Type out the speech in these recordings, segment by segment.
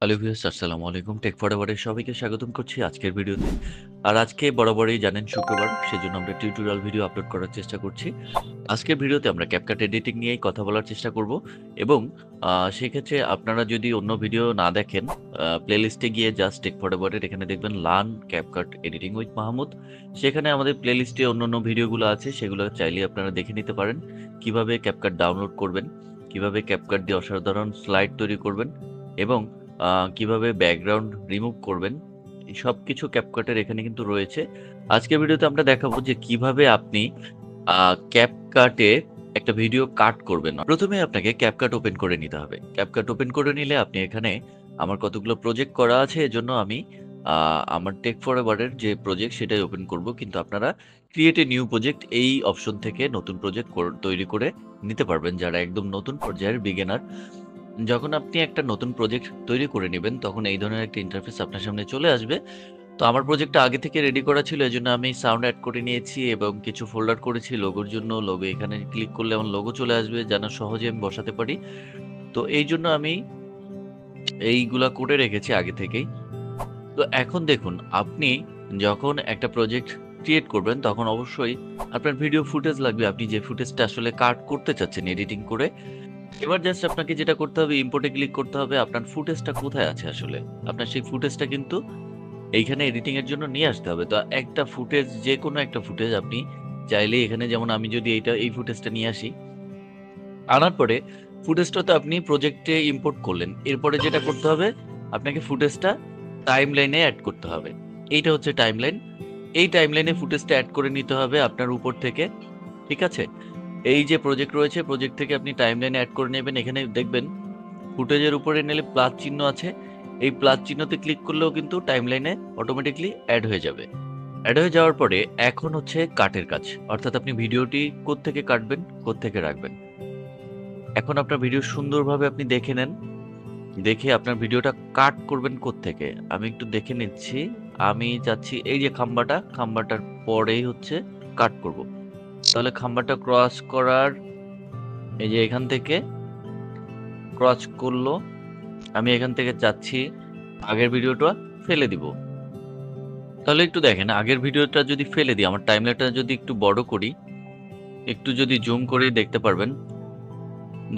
Hello viewers, আসসালামু আলাইকুম। Take ফরএভারে সবাইকে স্বাগতম করছি আজকের ভিডিওতে। আর আজকে বরাবরই জানেন শুক্রবার, সেজন্য আমরা টিউটোরিয়াল ভিডিও আপলোড করার চেষ্টা করছি। আজকের ভিডিওতে আমরা CapCut এডিটিং নিয়েই কথা বলার চেষ্টা করব এবং সেক্ষেত্রে আপনারা যদি অন্য ভিডিও না দেখেন, প্লেলিস্টে গিয়ে জাস্ট টেক ফরএভারের এখানে দেখবেন learn CapCut editing with Mahmud. সেখানে আমাদের প্লেলিস্টে অন্যান্য ভিডিওগুলো আছে, সেগুলো চাইলে আপনারা দেখে নিতে পারেন। কিভাবে CapCut ডাউনলোড করবেন, কিভাবে CapCut দিয়ে অসাধারণ স্লাইড তৈরি করবেন এবং কিভাবে ব্যাকগ্রাউন্ড রিমুভ করবেন, এই সবকিছু CapCut-এর এখানে কিন্তু রয়েছে। আজকের ভিডিওতে আমরা দেখাবো যে কিভাবে আপনি CapCut-এ একটা ভিডিও কাট করবেন। প্রথমে আপনাকে CapCut ওপেন করে নিতে হবে। CapCut ওপেন করে নিলে আপনি এখানে আমার কতগুলো প্রজেক্ট করা আছে, এজন্য আমি আমার টেক ফরএভারের যে প্রজেক্ট সেটাই ওপেন করব। কিন্তু আপনারা ক্রিয়েট এ নিউ প্রজেক্ট এই অপশন থেকে নতুন প্রজেক্ট তৈরি করে নিতে পারবেন, যারা একদম নতুন পর্যায়ের বিগিনার। যখন আপনি একটা নতুন প্রজেক্ট তৈরি করে নেবেন, তখন এই ধরনের একটা ইন্টারফেস আপনার সামনে চলে আসবে। তো আমার প্রজেক্টটা আগে থেকে রেডি করা ছিল, এজন্য আমি সাউন্ড অ্যাড করে নিয়েছি এবং কিছু ফোল্ডার করেছি লোগোর জন্য। লোগো এখানে ক্লিক করলে আমার লোগো চলে আসবে, যেন সহজে আমি বসাতে পারি। তো এইজন্য আমি এইগুলা করে রেখেছি আগে থেকেই। তো এখন দেখুন, আপনি যখন একটা প্রজেক্ট ক্রিয়েট করবেন, তখন অবশ্যই আপনার ভিডিও ফুটেজ লাগবে। আপনি যে ফুটেজটা আসলে কাট করতে চাচ্ছেন এডিটিং করে, এবার জাস্ট আপনাকে যেটা করতে হবে, ইম্পোর্টে ক্লিক করতে হবে। আপনার ফুটেজটা কোথায় আছে আসলে? আপনার সেই ফুটেজটা কিন্তু এইখানে এডিটিং এর জন্য নিয়ে আসতে হবে। তো একটা ফুটেজ, যেকোনো একটা ফুটেজ আপনি চাইলেই এখানে, যেমন আমি যদি এই ফুটেজটা নিয়ে আসি, আনার পরে ফুটেজটা তো আপনি প্রজেক্টে ইম্পোর্ট করলেন। এরপরে যেটা করতে হবে, আপনাকে ফুটেজটা টাইমলাইনে এড করতে হবে। এইটা হচ্ছে টাইমলাইন। এই টাইমলাইনে ফুটেজটা এড করে নিতে হবে আপনার উপর থেকে। ঠিক আছে? এই যে প্রজেক্ট রয়েছে, প্রজেক্ট থেকে আপনি টাইমলাইনে এড করে নেবেন। এখানে দেখবেন ফুটেজের উপরে নিলে প্লাস চিহ্ন আছে। এই প্লাস চিহ্নতে ক্লিক করলেও কিন্তু টাইমলাইনে অটোমেটিক্যালি অ্যাড হয়ে যাবে। অ্যাড হয়ে যাওয়ার পরে এখন হচ্ছে কাটের কাজ। অর্থাৎ আপনি ভিডিওটি কোত্থেকে কাটবেন, কোত্থেকে রাখবেন। এখন আপনার ভিডিও সুন্দরভাবে আপনি দেখে নেন। দেখে আপনার ভিডিওটা কাট করবেন কোত্থেকে। আমি একটু দেখে নিচ্ছি। আমি চাচ্ছি এই যে খাম্বাটার পরেই হচ্ছে কাট করব। তাহলে খাম্বাটা ক্রস করার, এই যে এখান থেকে ক্রস করলো। আমি এখান থেকে চাচ্ছি আগের ভিডিওটা ফেলে দিব। তাহলে একটু দেখেন, আগের ভিডিওটা যদি ফেলে দিই, আমার টাইমলাইনটা যদি একটু বড় করি, একটু যদি জুম করে দেখতে পারবেন।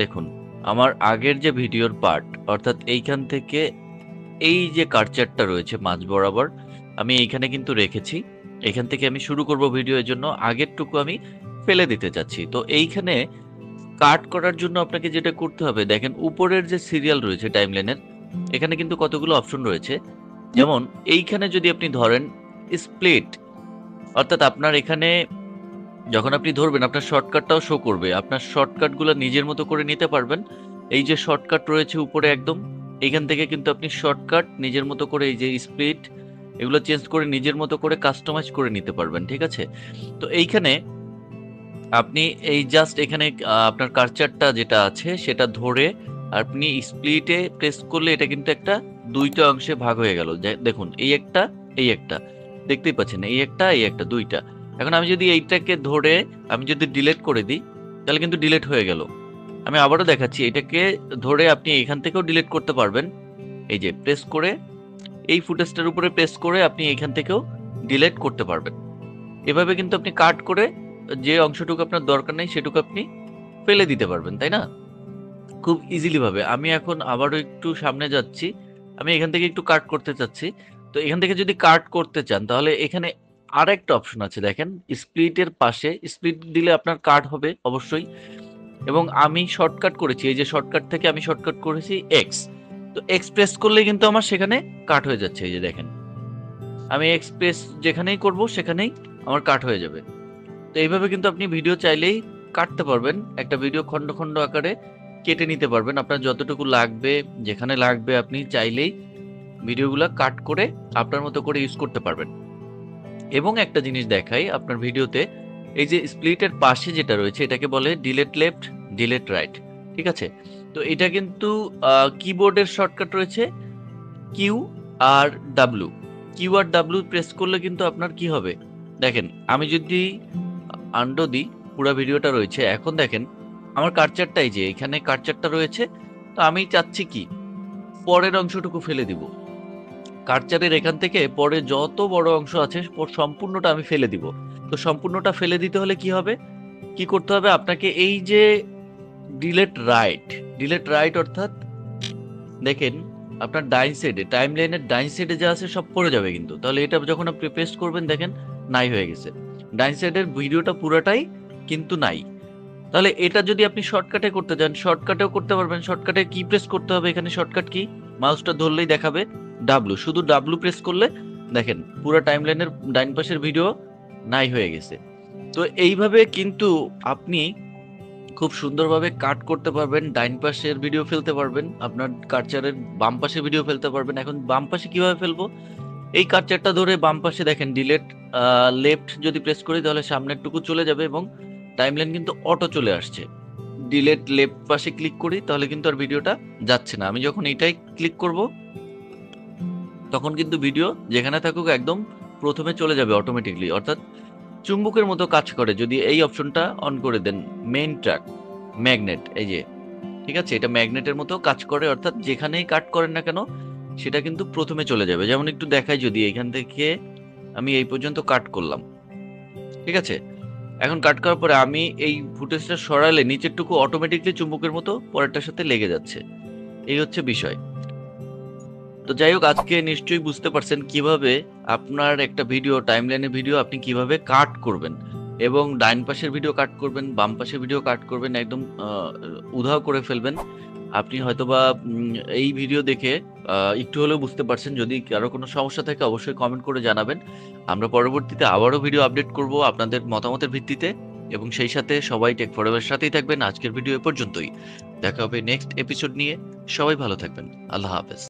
দেখুন, আমার আগের যে ভিডিওর পার্ট, অর্থাৎ এইখান থেকে এই যে কার্সারটা রয়েছে মাঝ বরাবর, আমি এইখানে কিন্তু রেখেছি। এখান থেকে আমি শুরু করব ভিডিও, এর জন্য আগেরটুকু আমি ফেলে দিতে চাচ্ছি। তো এইখানে কাট করার জন্য আপনাকে যেটা করতে হবে, দেখেন উপরের যে সিরিয়াল রয়েছে টাইমলাইনের, এখানে কিন্তু কতগুলো অপশন রয়েছে। যেমন এইখানে যদি আপনি ধরেন স্প্লিট, অর্থাৎ আপনার এখানে যখন আপনি ধরবেন, আপনার শর্টকাটটাও শো করবে। আপনার শর্টকাটগুলো নিজের মতো করে নিতে পারবেন। এই যে শর্টকাট রয়েছে উপরে একদম, এইখান থেকে কিন্তু আপনি শর্টকাট নিজের মতো করে, এই যে স্প্লিট, এগুলো চেঞ্জ করে নিজের মতো করে কাস্টমাইজ করে নিতে পারবেন। ঠিক আছে? তো এইখানে আপনি এই জাস্ট এখানে আপনার কার্সারটা যেটা আছে সেটা ধরে আপনি স্প্লিটে প্রেস করলে এটা কিন্তু একটা ২ টা অংশে ভাগ হয়ে গেল। দেখুন, এই একটা, এই একটা। দেখতেই পাচ্ছেন, এই একটা, এই একটা, ২ টা। এখন আমি যদি এইটাকে ধরে আমি যদি ডিলিট করে দিই, তাহলে কিন্তু ডিলিট হয়ে গেল। আমি আবারও দেখাচ্ছি, এটাকে ধরে আপনি এখান থেকেও ডিলিট করতে পারবেন। এই যে প্রেস করে, এই ফুটেজটার উপরে প্রেস করে আপনি এখান থেকেও ডিলিট করতে পারবেন। এভাবে কিন্তু আপনি কাট করে যে অংশটুকু আপনার দরকার নেই সেটুকু আপনি ফেলে দিতে পারবেন, তাই না? খুব ইজিলি ভাবে। আমি এখন আবারও একটু সামনে যাচ্ছি। আমি এখান থেকে একটু কাট করতে চাচ্ছি। তো এখান থেকে যদি কাট করতে চান, তাহলে এখানে আরেকটা অপশন আছে দেখেন, স্প্লিট এর পাশে। স্প্লিট দিলে আপনার কাট হবে অবশ্যই। এবং আমি শর্টকাট করেছি, এই যে শর্টকাট থেকে আমি শর্টকাট করেছি এক্স। তো এক্স প্রেস করলেই কিন্তু আমার সেখানে কাট হয়ে যাচ্ছে। এই যে দেখেন, আমি এক্স প্রেস যেখানেই করব সেখানেই আমার কাট হয়ে যাবে। তো এইভাবে কিন্তু আপনি ভিডিও চাইলেই কাটতে পারবেন। একটা ভিডিও খন্ড খন্ড আকারে কেটে নিতে পারবেন। আপনার যতটুকু লাগবে, যেখানে লাগবে আপনি চাইলেই ভিডিওগুলা কাট করে আপনার মতো করে ইউজ করতে পারবেন। এবং একটা জিনিস দেখাই আপনার ভিডিওতে, এই যে স্প্লিটের পাশে যেটা রয়েছে এটাকে বলে ডিলেট লেফট, ডিলেট রাইট। ঠিক আছে? তো এটা কিন্তু কিবোর্ডের শর্টকাট রয়েছে Q R W. Q R W press করলে কিন্তু আপনার কি হবে? দেখেন, আমি যদি আন্ডো দিই, পুরা ভিডিওটা রয়েছে। এখন দেখেন আমার কার্সারটা, এই যে এখানে কার্সারটা রয়েছে। তো আমি চাচ্ছি কি, পরের অংশটুকু ফেলে দিব। কার্সারের এখান থেকে পরে যত বড় অংশ আছে সম্পূর্ণটা আমি ফেলে দিব। তো সম্পূর্ণটা ফেলে দিতে হলে কি হবে, কি করতে হবে আপনাকে, এই যে ডিলেট রাইট অর্থাৎ দেখেন আপনার ডাইন সাইডে, টাইম লাইনের ডাইন সাইডে যা আছে সব পড়ে যাবে কিন্তু। তাহলে এটা যখন আপনি পেস্ট করবেন দেখেন নাই হয়ে গেছে, ডাইন সাইডের ভিডিওটা পুরোটাই কিন্তু নাই। তাহলে এটা যদি আপনি শর্টকাটে করতে চান, শর্টকাটেও করতে পারবেন। শর্টকাটে কি প্রেস করতে হবে, এখানে শর্টকাট কি, মাউসটা ধরলেই দেখাবে ডাব্লু, শুধু ডাব্লু প্রেস করলে দেখেন পুরো টাইমলাইনের ডাইন পাশের ভিডিও নাই হয়ে গেছে। তো এইভাবে কিন্তু আপনি খুব সুন্দরভাবে কাট করতে পারবেন, ডাইন পাশের ভিডিও ফেলতে পারবেন, আপনার কার্সারের বাম পাশে ভিডিও ফেলতে পারবেন। এখন বাম পাশে কিভাবে ফেলবো, এই কার্সারটা ধরে বাম পাশে দেখেন ডিলেট লেফট যদি প্রেস করি তাহলে সামনের টুকু চলে যাবে এবং টাইমলাইন কিন্তু অটো চলে আসছে। ডিলেট লেফট পাশে ক্লিক করি তাহলে কিন্তু আর ভিডিওটা যাচ্ছে না। আমি যখন এইটাই ক্লিক করব তখন কিন্তু ভিডিও যেখানে থাকুক একদম প্রথমে চলে যাবে অটোমেটিকলি, অর্থাৎ চুম্বকের মতো কাজ করে যদি এই অপশনটা অন করে দেন। মেইন ট্র্যাক ম্যাগনেট, এই যে ঠিক আছে, এটা ম্যাগনেটের মতো কাজ করে, অর্থাৎ যেখানেই কাট করেন না কেন সেটা কিন্তু প্রথমে চলে যাবে। যেমন একটু দেখাই, যদি এখান থেকে আমি এই পর্যন্ত কাট করলাম, ঠিক আছে, এখন কাট করার পরে আমি এই ফুটেজটা সরালে নিচের টুকু অটোমেটিকলি চুম্বকের মতো পরেরটার সাথে লেগে যাচ্ছে। এই হচ্ছে বিষয়। তো যাই হোক, আজকে নিশ্চয়ই বুঝতে পারছেন কিভাবে আপনার একটা ভিডিও, টাইমলাইনের ভিডিও আপনি কিভাবে কাট করবেন এবং ডাইন পাশের ভিডিও কাট করবেন, বাম পাশের ভিডিও কাট করবেন, একদম উধাও করে ফেলবেন। আপনি হয়তোবা এই ভিডিও দেখে একটু হলেও বুঝতে পারছেন। যদি কারো কোনো সমস্যা থাকে অবশ্যই কমেন্ট করে জানাবেন। আমরা পরবর্তীতে আবারও ভিডিও আপডেট করব আপনাদের মতামতের ভিত্তিতে, এবং সেই সাথে সবাই টেক ফরওয়ার্ডের সাথেই থাকবেন। আজকের ভিডিও এ পর্যন্তই, দেখা হবে নেক্সট এপিসোড নিয়ে। সবাই ভালো থাকবেন, আল্লাহ হাফেজ।